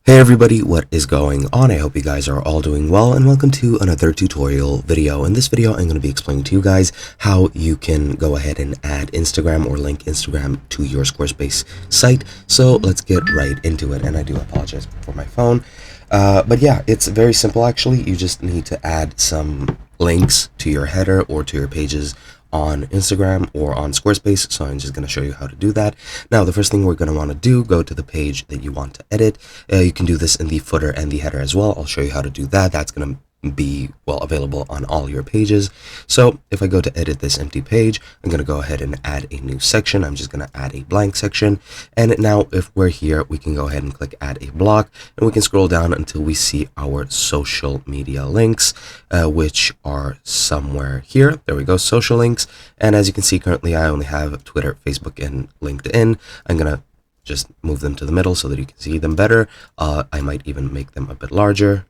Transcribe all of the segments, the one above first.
Hey everybody, what is going on? I hope you guys are all doing well, and welcome to another tutorial video. In this video, I'm going to be explaining to you guys how you can go ahead and add Instagram or link Instagram to your Squarespace site. So let's get right into it, and I do apologize for my phone. But yeah, it's very simple actually. You just need to add some links to your header or to your pages on Instagram or on Squarespace. So I'm just going to show you how to do that. Now, the first thing we're going to want to do, go to the page that you want to edit. You can do this in the footer and the header as well. I'll show you how to do that. That's going to be available on all your pages. So if I go to edit this empty page, I'm going to go ahead and add a new section. I'm just going to add a blank section. And now if we're here, we can go ahead and click add a block, and we can scroll down until we see our social media links, which are somewhere here. There we go, social links. And as you can see, currently I only have Twitter, Facebook, and LinkedIn. I'm going to just move them to the middle so that you can see them better. I might even make them a bit larger,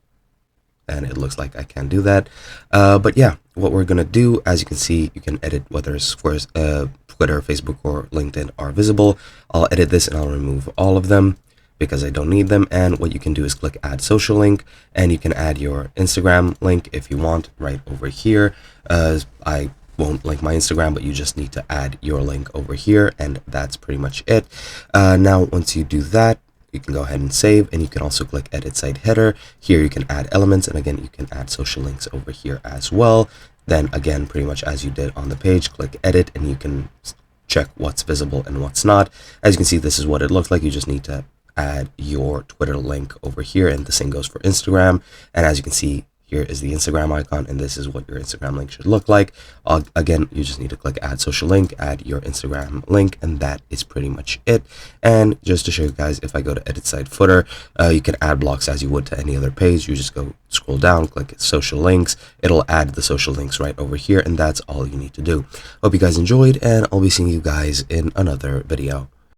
and it looks like I can do that. But yeah, what we're going to do, as you can see, you can edit whether Twitter, Facebook, or LinkedIn are visible. I'll edit this and I'll remove all of them because I don't need them. And what you can do is click add social link, and you can add your Instagram link if you want right over here. I won't link my Instagram, but you just need to add your link over here, and that's pretty much it. Now, once you do that, you can go ahead and save, and you can also click edit site header. Here you can add elements, and again you can add social links over here as well. Then again, pretty much as you did on the page, click edit, and you can check what's visible and what's not. As you can see, this is what it looks like. You just need to add your Twitter link over here, and the same goes for Instagram. And as you can see, here is the Instagram icon, and this is what your Instagram link should look like. Again, you just need to click add social link, add your Instagram link, and that is pretty much it. And just to show you guys, if I go to edit site footer, you can add blocks as you would to any other page. You just go scroll down, click social links. It'll add the social links right over here, and that's all you need to do. Hope you guys enjoyed, and I'll be seeing you guys in another video.